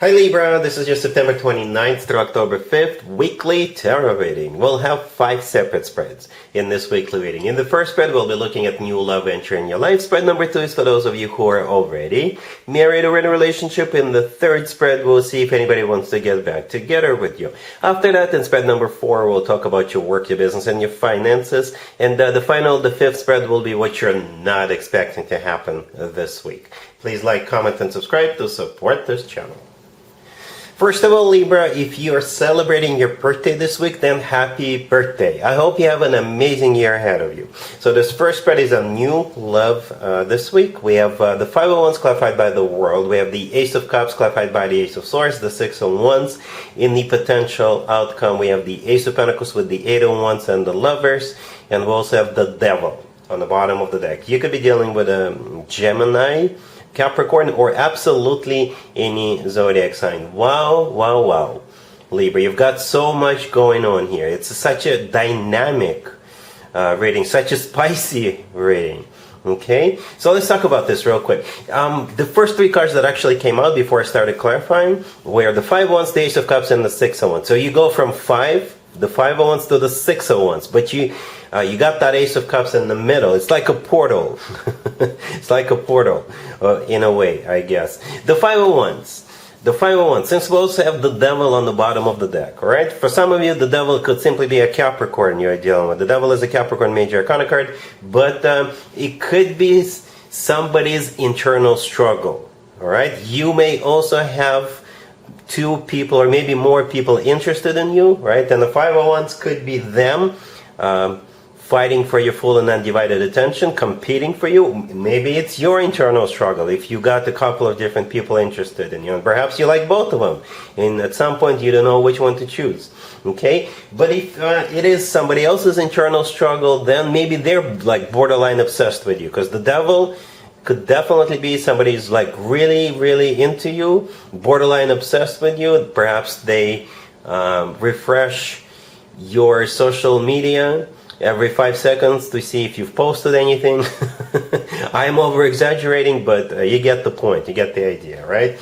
Hi Libra, this is your September 29th through October 5th weekly tarot reading. We'll have 5 separate spreads in this weekly reading. In the first spread, we'll be looking at new love entering your life. Spread number 2 is for those of you who are already married or in a relationship. In the third spread, we'll see if anybody wants to get back together with you. After that, in spread number 4, we'll talk about your work, your business, and your finances. And the fifth spread will be what you're not expecting to happen this week. Please like, comment, and subscribe to support this channel. First of all, Libra, if you're celebrating your birthday this week, then happy birthday. I hope you have an amazing year ahead of you. So this first spread is a new love this week. We have the Five of Wands clarified by the World. We have the Ace of Cups clarified by the Ace of Swords, the Six of Wands. In the potential outcome, we have the Ace of Pentacles with the Eight of Wands and the Lovers. And we also have the Devil on the bottom of the deck. You could be dealing with a Gemini, Capricorn, or absolutely any zodiac sign. Wow, wow, wow. Libra, you've got so much going on here. It's such a dynamic reading, such a spicy reading. Okay, so let's talk about this real quick. The first 3 cards that actually came out before I started clarifying were the Five of Wands, the Ace of Cups, and the Six of Wands. So you go from the Five of Wands to the Six of Wands, but you got that Ace of Cups in the middle. It's like a portal. It's like a portal, in a way, I guess. The Five of Wands. The Five of Wands. Since we also have the Devil on the bottom of the deck, all right? For some of you, the Devil could simply be a Capricorn you're dealing with. The Devil is a Capricorn major arcana card, but it could be somebody's internal struggle, all right? You may also have 2 people or maybe more people interested in you, right? And the Five of Wands could be them fighting for your full and undivided attention, competing for you. Maybe it's your internal struggle if you got a couple of different people interested in you, and perhaps you like both of them, and at some point you don't know which one to choose. Okay, but if it is somebody else's internal struggle, then maybe they're like borderline obsessed with you, because the Devil could definitely be somebody who's like really, really into you, borderline obsessed with you. Perhaps they refresh your social media every 5 seconds to see if you've posted anything. I'm over exaggerating, but you get the point, you get the idea, right?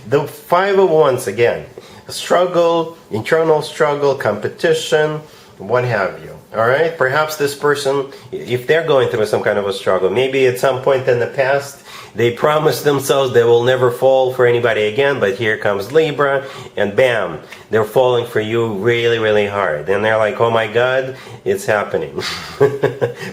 The Five of Wands, again, struggle, internal struggle, competition, what have you. All right, perhaps this person, if they're going through some kind of a struggle, maybe at some point in the past they promised themselves they will never fall for anybody again, but here comes Libra, and bam, they're falling for you really, really hard. And they're like, oh my God, it's happening.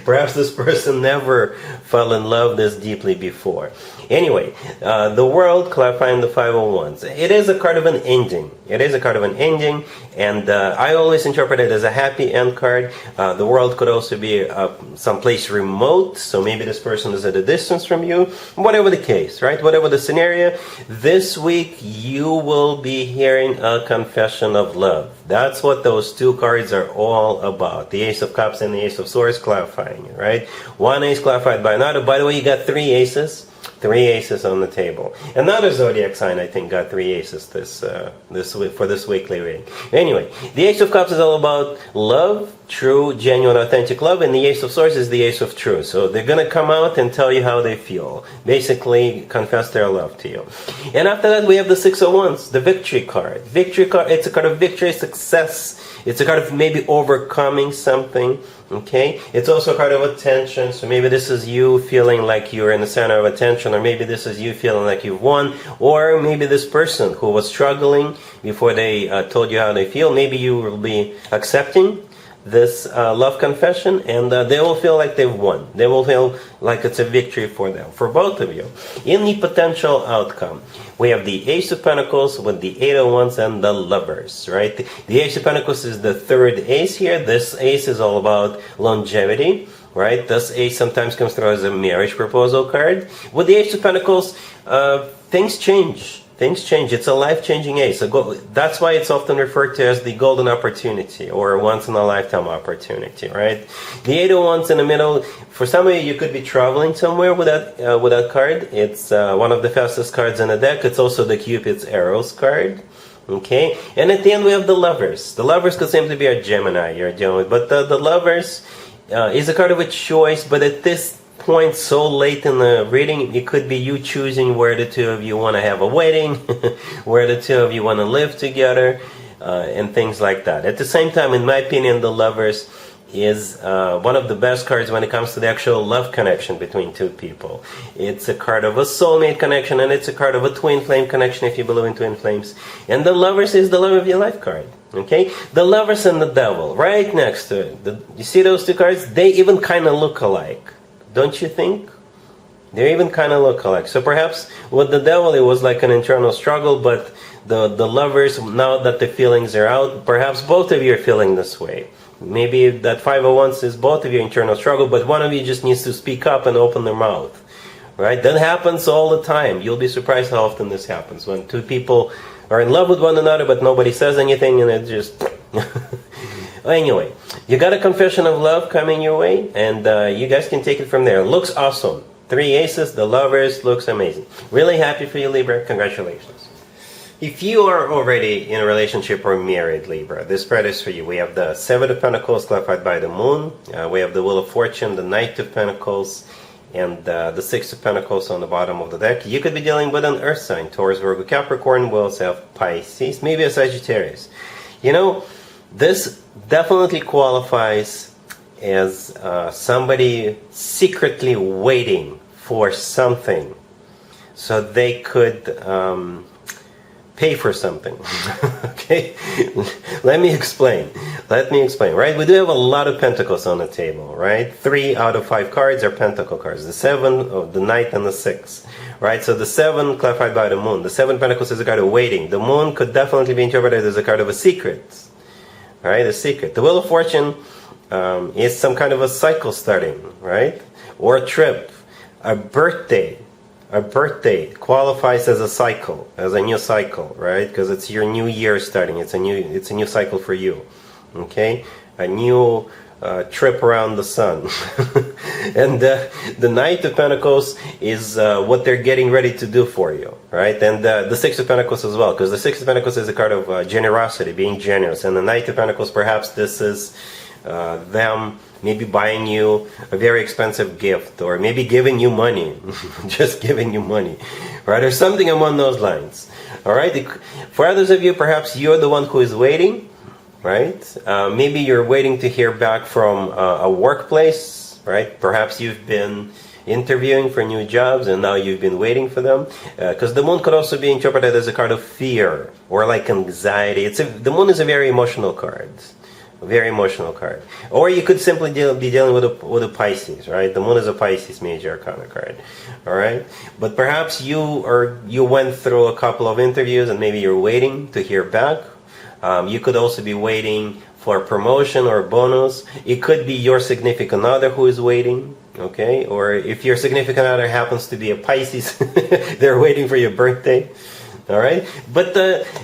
Perhaps this person never fell in love this deeply before. Anyway, the World clarifying the Five of Wands. It is a card of an ending. It is a card of an ending, and I always interpret it as a happy end card. The World could also be someplace remote, so maybe this person is at a distance from you. Whatever the case, right? Whatever the scenario, this week you will be hearing a confession of love. That's what those 2 cards are all about. The Ace of Cups and the Ace of Swords clarifying it, right? One ace clarified by another. By the way, you got 3 aces. 3 aces on the table. Another zodiac sign, I think, got 3 aces this week for this weekly reading. Anyway, the Ace of Cups is all about love, true, genuine, authentic love, and the Ace of Swords is the Ace of Truth. So they're going to come out and tell you how they feel. Basically, confess their love to you. And after that, we have the Six of Wands, the Victory card. Victory card, it's a card of victory, success. It's a card of maybe overcoming something. Okay, it's also a card of attention, so maybe this is you feeling like you're in the center of attention, or maybe this is you feeling like you've won, or maybe this person who was struggling before they told you how they feel, maybe you will be accepting this love confession, and they will feel like they've won. They will feel like it's a victory for them, for both of you. In the potential outcome, we have the Ace of Pentacles with the Eight of Wands and the Lovers, right? The Ace of Pentacles is the 3rd ace here. This ace is all about longevity, right? This ace sometimes comes through as a marriage proposal card. With the Ace of Pentacles, things change. Things change. It's a life-changing ace. That's why it's often referred to as the golden opportunity or once-in-a-lifetime opportunity, right? The Eight of Wands in the middle. For some of you, you could be traveling somewhere with that card. It's one of the fastest cards in the deck. It's also the Cupid's arrows card. Okay, and at the end we have the Lovers. The Lovers could simply be a Gemini you're dealing with, but the Lovers is a card of a choice. But at this point so late in the reading, it could be you choosing where the two of you want to have a wedding, where the two of you want to live together, and things like that. At the same time, in my opinion, the Lovers is one of the best cards when it comes to the actual love connection between two people. It's a card of a soulmate connection, and it's a card of a twin flame connection if you believe in twin flames. And the Lovers is the love of your life card. Okay, the Lovers and the Devil right next to it. You see those two cards? They even kind of look alike, don't you think? They even kind of look alike. So perhaps with the Devil, it was like an internal struggle, but the Lovers, now that the feelings are out, perhaps both of you are feeling this way. Maybe that 501 is both of your internal struggle, but one of you just needs to speak up and open their mouth. Right? That happens all the time. You'll be surprised how often this happens. When two people are in love with one another, but nobody says anything, and it just... Anyway, you got a confession of love coming your way, and you guys can take it from there. Looks awesome. 3 aces, the Lovers, looks amazing. Really happy for you, Libra. Congratulations. If you are already in a relationship or married, Libra, this spread is for you. We have the Seven of Pentacles clarified by the Moon. We have the Wheel of Fortune, the Knight of Pentacles, and the Six of Pentacles on the bottom of the deck. You could be dealing with an Earth sign, Taurus, Virgo, Capricorn. We also have Pisces, maybe a Sagittarius. You know, this definitely qualifies as somebody secretly waiting for something so they could pay for something. Okay, let me explain, right? We do have a lot of pentacles on the table, right? 3 out of 5 cards are pentacle cards, the 7 of the Knight and the 6, right? So the 7 clarified by the Moon, the 7 pentacles is a card of waiting. The Moon could definitely be interpreted as a card of a secret, right? A secret. The Wheel of Fortune is some kind of a cycle starting, right? Or a trip, a birthday. A birthday qualifies as a cycle, as a new cycle, right? Because it's your new year starting. It's a new cycle for you. Okay, a new trip around the sun. And the Knight of Pentacles is what they're getting ready to do for you, right? And the Six of Pentacles as well, because the Six of Pentacles is a card of generosity, being generous, and the Knight of Pentacles, perhaps this is them maybe buying you a very expensive gift, or maybe giving you money, just giving you money, right? Or something along those lines. All right. For others of you, perhaps you're the one who is waiting, right? Maybe you're waiting to hear back from a workplace, right? Perhaps you've been interviewing for new jobs and now you've been waiting for them, because the Moon could also be interpreted as a card of fear or like anxiety. The Moon is a very emotional card. A very emotional card. Or you could simply be dealing with a Pisces, right? The Moon is a Pisces major arcana card. All right? But perhaps you went through a couple of interviews and maybe you're waiting to hear back. You could also be waiting for a promotion or a bonus. It could be your significant other who is waiting, okay? Or if your significant other happens to be a Pisces, they're waiting for your birthday. All right, but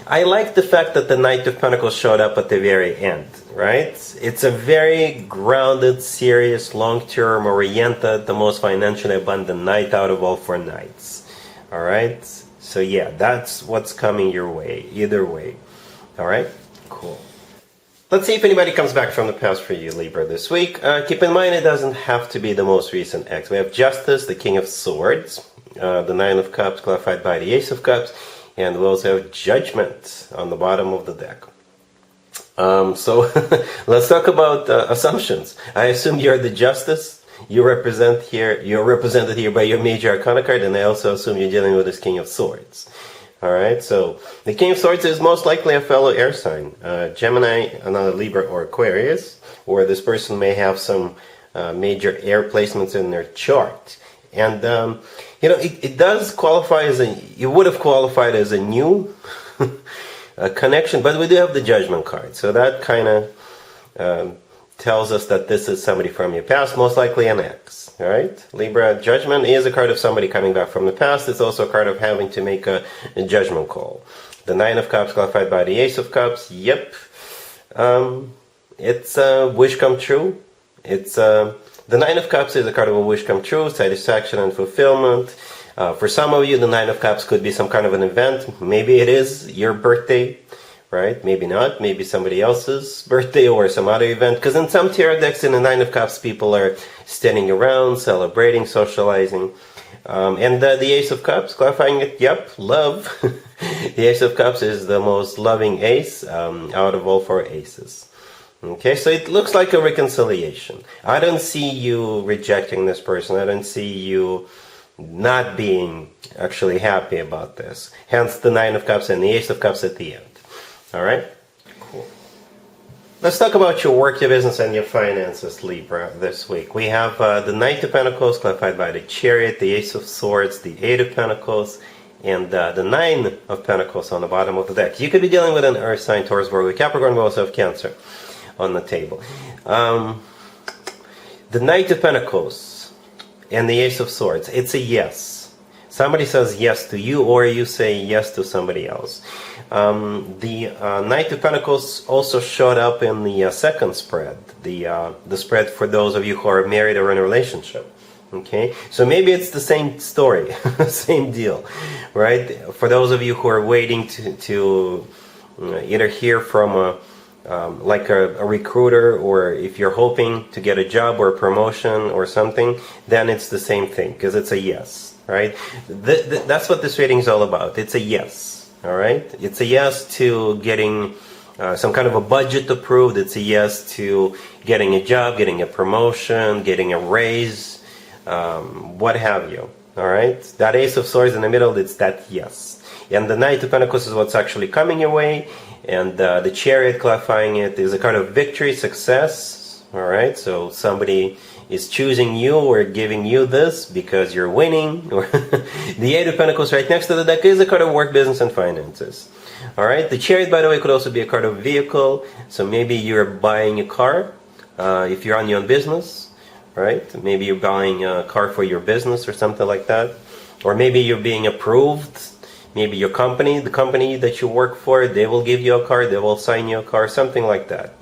I like the fact that the Knight of Pentacles showed up at the very end, right? It's a very grounded, serious, long-term oriented, the most financially abundant knight out of all 4 knights. All right, so yeah, that's what's coming your way, either way. All right, cool. Let's see if anybody comes back from the past for you, Libra, this week. Keep in mind, it doesn't have to be the most recent ex. We have Justice, the King of Swords, the Nine of Cups clarified by the Ace of Cups, and we also have Judgment on the bottom of the deck. So let's talk about assumptions. I assume you're the Justice. You're represented here by your major arcana card, and I also assume you're dealing with this King of Swords. All right, so the King of Swords is most likely a fellow air sign, Gemini, another Libra, or Aquarius, or this person may have some major air placements in their chart. And you know, it does qualify as you would have qualified as a new connection, but we do have the Judgment card, so that kind of tells us that this is somebody from your past, most likely an ex. All right, Libra, Judgment is a card of somebody coming back from the past. It's also a card of having to make a judgment call. The Nine of Cups clarified by the Ace of Cups. Yep, it's a wish come true. It's the Nine of Cups is a card of a wish come true, satisfaction and fulfillment. For some of you, the Nine of Cups could be some kind of an event. Maybe it is your birthday, right? Maybe not. Maybe somebody else's birthday or some other event. Because in some tarot decks, in the Nine of Cups, people are standing around, celebrating, socializing. And the Ace of Cups, clarifying it, yep, love. The Ace of Cups is the most loving ace out of all four aces. Okay, so it looks like a reconciliation. I don't see you rejecting this person. I don't see you not being actually happy about this. Hence the Nine of Cups and the Ace of Cups at the end. All right? Cool. Let's talk about your work, your business, and your finances, Libra, this week. We have the Knight of Pentacles, clarified by the Chariot, the Ace of Swords, the Eight of Pentacles, and the Nine of Pentacles on the bottom of the deck. You could be dealing with an Earth sign, Taurus, Virgo, Capricorn, we also have Cancer on the table. The Knight of Pentacles and the Ace of Swords, it's a yes. Somebody says yes to you, or you say yes to somebody else. The Knight of Pentacles also showed up in the second spread, the spread for those of you who are married or in a relationship. Okay, so maybe it's the same story, same deal, right? For those of you who are waiting to either hear from a recruiter, or if you're hoping to get a job or a promotion or something, then it's the same thing, because it's a yes, right? That's what this reading is all about. It's a yes, all right? It's a yes to getting some kind of a budget approved. It's a yes to getting a job, getting a promotion, getting a raise, what have you, all right? That Ace of Swords in the middle, it's that yes. And the Knight of Pentacles is what's actually coming your way. And the Chariot, clarifying it, is a card of victory, success. All right, so somebody is choosing you or giving you this because you're winning. Or the Eight of Pentacles right next to the deck is a card of work, business, and finances. All right, the Chariot, by the way, could also be a card of vehicle. So maybe you're buying a car if you're on your own business, right? Maybe you're buying a car for your business or something like that. Or maybe you're being approved. Maybe your company, the company that you work for, they will give you a car, they will sign you a car, something like that.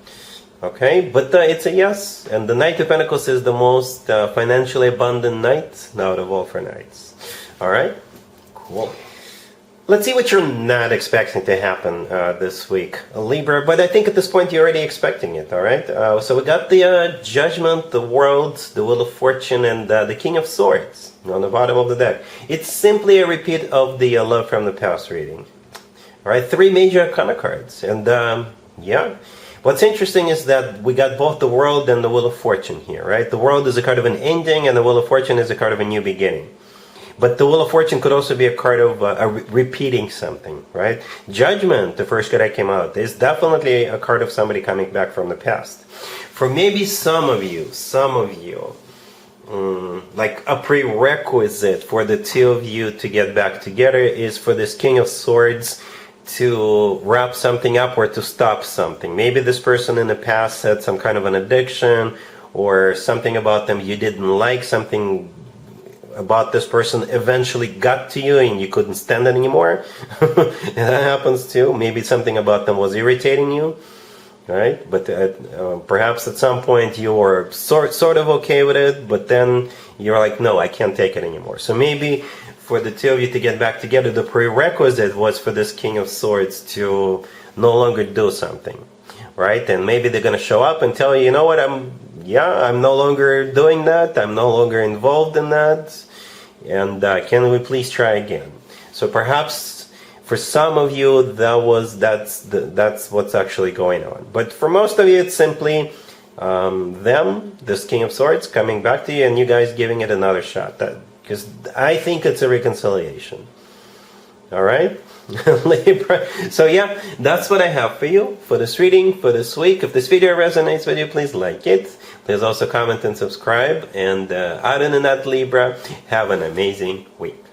Okay, but it's a yes. And the Knight of Pentacles is the most financially abundant knight out of all four knights. All right, cool. Let's see what you're not expecting to happen this week, Libra. But I think at this point you're already expecting it, all right? So we got the Judgment, the World, the Wheel of Fortune, and the King of Swords on the bottom of the deck. It's simply a repeat of the Love from the Past reading. All right, three major arcana cards. And yeah, what's interesting is that we got both the World and the Wheel of Fortune here, right? The World is a card of an ending, and the Wheel of Fortune is a card of a new beginning. But the Wheel of Fortune could also be a card of repeating something, right? Judgment, the first card that came out, is definitely a card of somebody coming back from the past. For maybe some of you, like a prerequisite for the two of you to get back together is for this King of Swords to wrap something up or to stop something. Maybe this person in the past had some kind of an addiction or something about them you didn't like, something about this person eventually got to you and you couldn't stand it anymore. That happens too. Maybe something about them was irritating you, right? But perhaps at some point you were sort of okay with it, but then you're like, no, I can't take it anymore. So maybe for the two of you to get back together, the prerequisite was for this King of Swords to no longer do something, right? And maybe they're going to show up and tell you, you know what, I'm no longer doing that. I'm no longer involved in that. And can we please try again? So perhaps for some of you, that's what's actually going on. But for most of you, it's simply this King of Swords coming back to you and you guys giving it another shot. Because I think it's a reconciliation. All right? Libra. So yeah, that's what I have for you for this reading for this week. If this video resonates with you, please like it. Please also comment and subscribe. And other than that, Libra, have an amazing week.